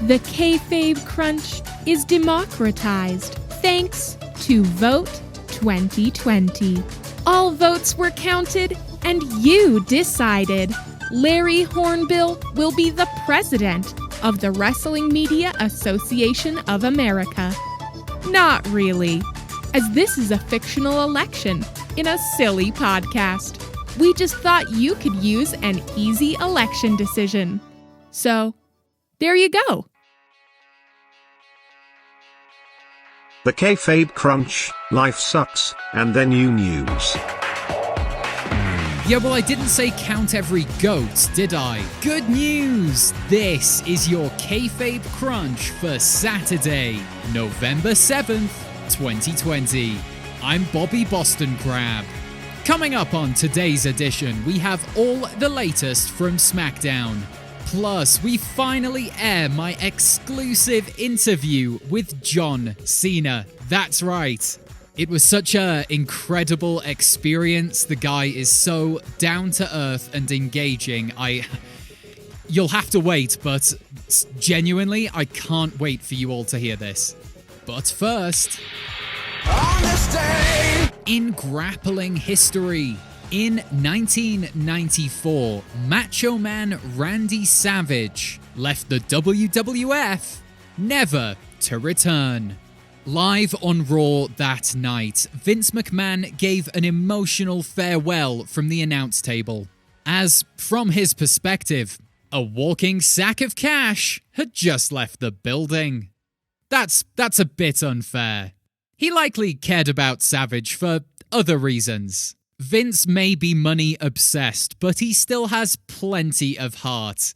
The Kayfabe Crunch is democratized thanks to Vote 2020. All votes were counted and you decided Larry Hornbill will be the president of the Wrestling Media Association of America. Not really, as this is a fictional election in a silly podcast. We just thought you could use an easy election decision. So, there you go. The Kayfabe Crunch, life sucks, and then you news. Yeah, well, I didn't say count every goat, did I? Good news! This is your Kayfabe Crunch for Saturday, November 7th, 2020. I'm Bobby Boston Crab. Coming up on today's edition, we have all the latest from SmackDown. Plus, we finally air my exclusive interview with John Cena. That's right. It was such an incredible experience. The guy is so down to earth and engaging. You'll have to wait, but genuinely, I can't wait for you all to hear this. But first, on this day in grappling history. In 1994, Macho Man Randy Savage left the WWF, never to return. Live on Raw that night, Vince McMahon gave an emotional farewell from the announce table, as, from his perspective, a walking sack of cash had just left the building. That's a bit unfair. He likely cared about Savage for other reasons. Vince may be money obsessed, but he still has plenty of heart.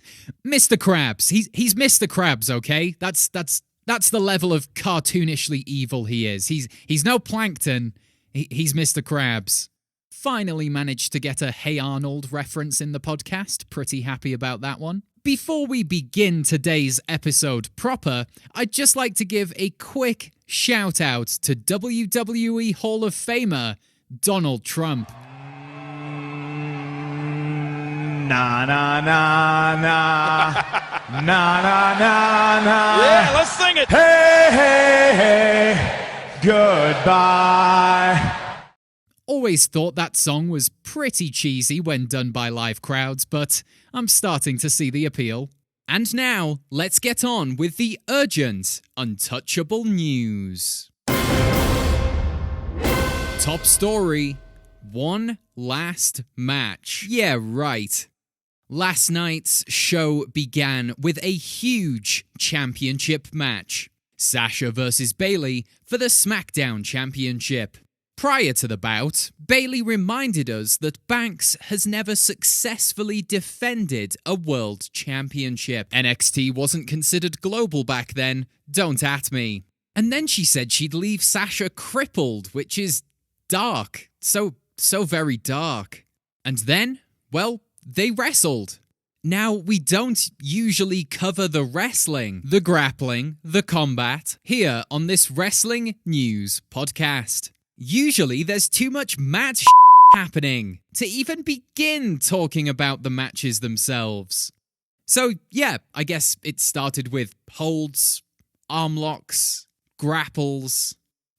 Mr. Krabs, he's Mr. Krabs, okay? That's the level of cartoonishly evil he is. He's no Plankton. He's Mr. Krabs. Finally managed to get a Hey Arnold reference in the podcast. Pretty happy about that one. Before we begin today's episode proper, I'd just like to give a quick shout out to WWE Hall of Famer Donald Trump. Na na na na na na na na. Yeah, let's sing it. Hey hey hey, goodbye. Always thought that song was pretty cheesy when done by live crowds, but I'm starting to see the appeal. And now, let's get on with the Urgent-Untouchable news. Top story, one last match. Yeah, right. Last night's show began with a huge championship match. Sasha versus Bayley for the SmackDown Championship. Prior to the bout, Bayley reminded us that Banks has never successfully defended a world championship. NXT wasn't considered global back then, don't at me. And then she said she'd leave Sasha crippled, which is dark. So very dark. And then, well, they wrestled. Now, we don't usually cover the wrestling, the grappling, the combat here on this Wrestling News podcast. Usually there's too much mad happening to even begin talking about the matches themselves. So yeah, I guess it started with holds, arm locks, grapples,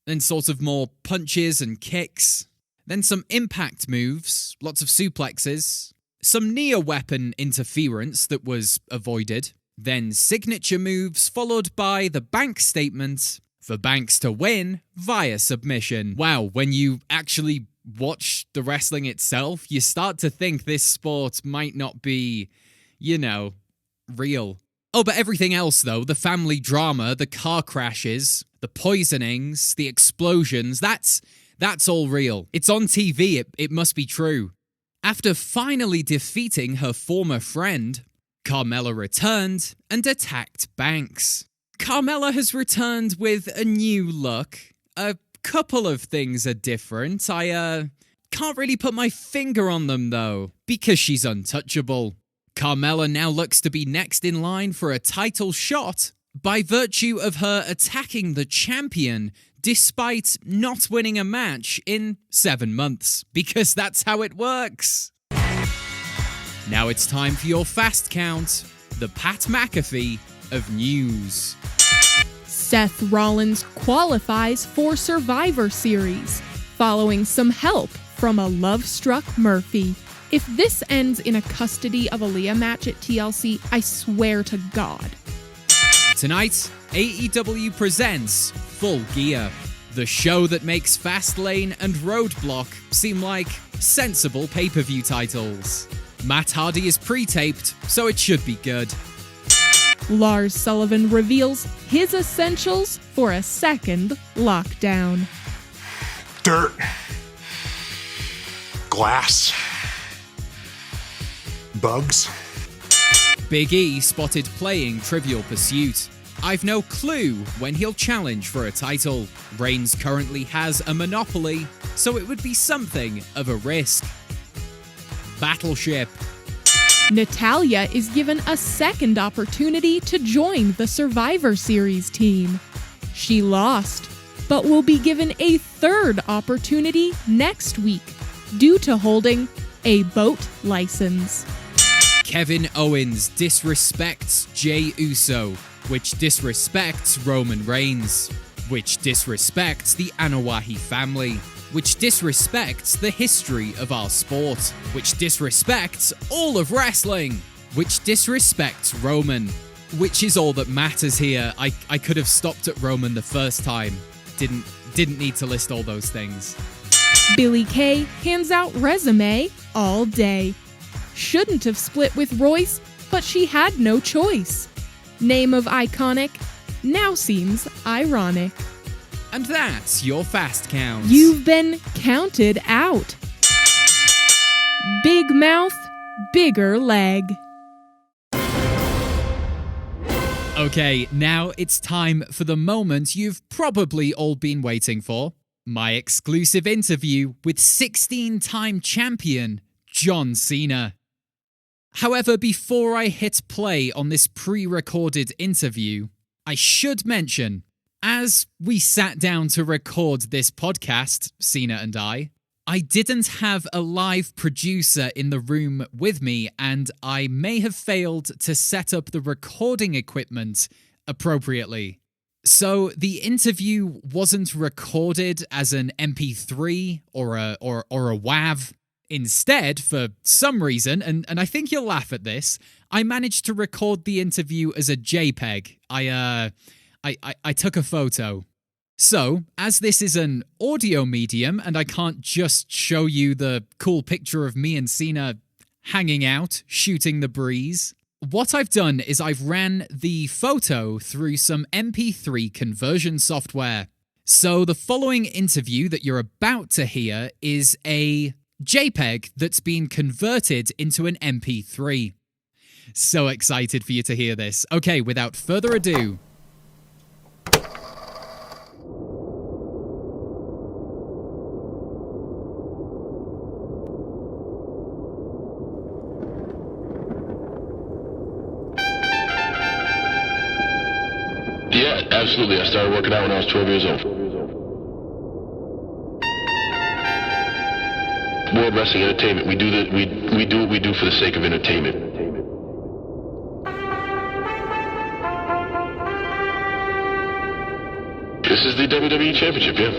then sort of more punches and kicks, then some impact moves, lots of suplexes, some near-weapon interference that was avoided, then signature moves followed by the Banks statement for Banks to win via submission. Wow, when you actually watch the wrestling itself, you start to think this sport might not be, real. Oh, but everything else though, the family drama, the car crashes, the poisonings, the explosions, that's all real. It's on TV, it must be true. After finally defeating her former friend, Carmella returned and attacked Banks. Carmella has returned with a new look. A couple of things are different. I can't really put my finger on them though, because she's untouchable. Carmella now looks to be next in line for a title shot by virtue of her attacking the champion despite not winning a match in 7 months, because that's how it works. Now it's time for your fast count, the Pat McAfee of news. Seth Rollins qualifies for Survivor Series, following some help from a love-struck Murphy. If this ends in a custody of Aaliyah match at TLC, I swear to God. Tonight, AEW presents Full Gear, the show that makes Fastlane and Roadblock seem like sensible pay-per-view titles. Matt Hardy is pre-taped, so it should be good. Lars Sullivan reveals his essentials for a second lockdown. Dirt. Glass. Bugs. Big E spotted playing Trivial Pursuit. I've no clue when he'll challenge for a title. Reigns currently has a monopoly, so it would be something of a risk. Battleship. Natalya is given a second opportunity to join the Survivor Series team. She lost, but will be given a third opportunity next week due to holding a boat license. Kevin Owens disrespects Jey Uso, which disrespects Roman Reigns, which disrespects the Anoa'i family, which disrespects the history of our sport, which disrespects all of wrestling, which disrespects Roman, which is all that matters here. I could have stopped at Roman the first time. Didn't need to list all those things. Billie Kay hands out resume all day. Shouldn't have split with Royce, but she had no choice. Name of iconic now seems ironic. And that's your fast count. You've been counted out. Big mouth, bigger leg. Okay, now it's time for the moment you've probably all been waiting for. My exclusive interview with 16-time champion John Cena. However, before I hit play on this pre-recorded interview, I should mention, as we sat down to record this podcast, Cena and I didn't have a live producer in the room with me, and I may have failed to set up the recording equipment appropriately. So the interview wasn't recorded as an MP3 or a WAV. Instead, for some reason, and I think you'll laugh at this, I managed to record the interview as a JPEG. I took a photo. So, as this is an audio medium and I can't just show you the cool picture of me and Cena hanging out, shooting the breeze, what I've done is I've ran the photo through some MP3 conversion software. So the following interview that you're about to hear is a JPEG that's been converted into an MP3. So excited for you to hear this. Okay, without further ado. Yeah, absolutely. I started working out when I was 12 years old. World Wrestling Entertainment. We do what we do for the sake of entertainment. This is the WWE Championship, yeah.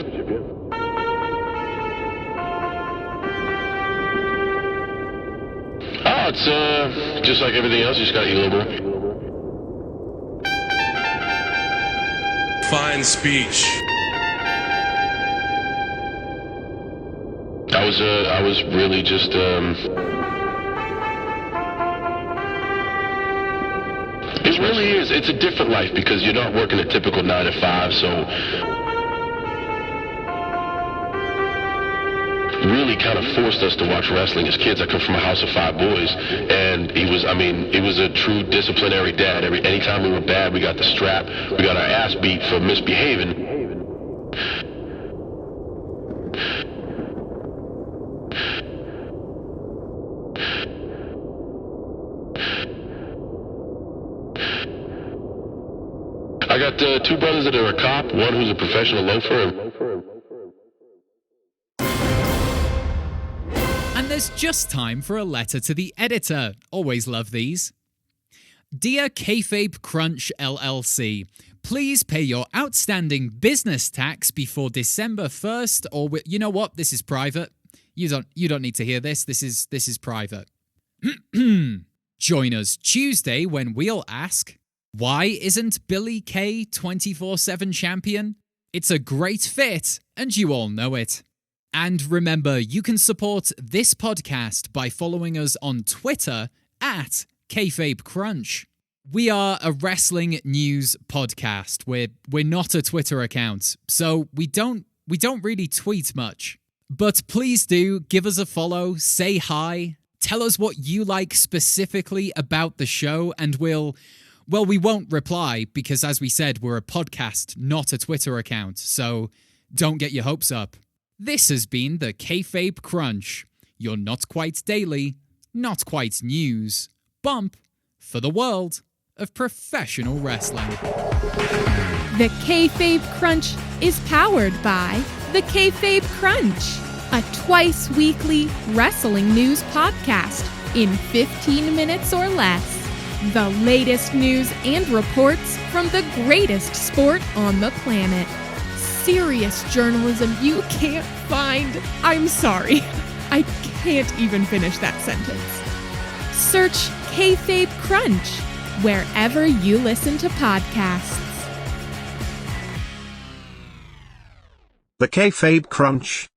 Oh, it's just like everything else. You just gotta eat a little more. Fine speech. I was really just it really is. It's a different life because you're not working a typical 9 to 5, so really kind of forced us to watch wrestling as kids. I come from a house of 5 boys, and he was a true disciplinary dad. Anytime we were bad, we got the strap, we got our ass beat for misbehaving. I got 2 brothers that are a cop, one who's a professional loafer. And there's just time for a letter to the editor. Always love these. Dear Kayfabe Crunch LLC, please pay your outstanding business tax before December 1st, or you know what? This is private. You don't need to hear this. This is private. Join us Tuesday when we'll ask, why isn't Billy Kay 24/7 champion? It's a great fit, and you all know it. And remember, you can support this podcast by following us on Twitter at Kayfabe Crunch. We are a wrestling news podcast. We're not a Twitter account, so we don't really tweet much. But please do give us a follow, say hi, tell us what you like specifically about the show, and we won't reply because, as we said, we're a podcast, not a Twitter account, so don't get your hopes up. This has been the Kayfabe Crunch, your not quite daily, not quite news bump for the world of professional wrestling. The Kayfabe Crunch is powered by the Kayfabe Crunch, a twice-weekly wrestling news podcast in 15 minutes or less. The latest news and reports from the greatest sport on the planet. Serious journalism you can't find. I'm sorry. I can't even finish that sentence. Search Kayfabe Crunch wherever you listen to podcasts. The Kayfabe Crunch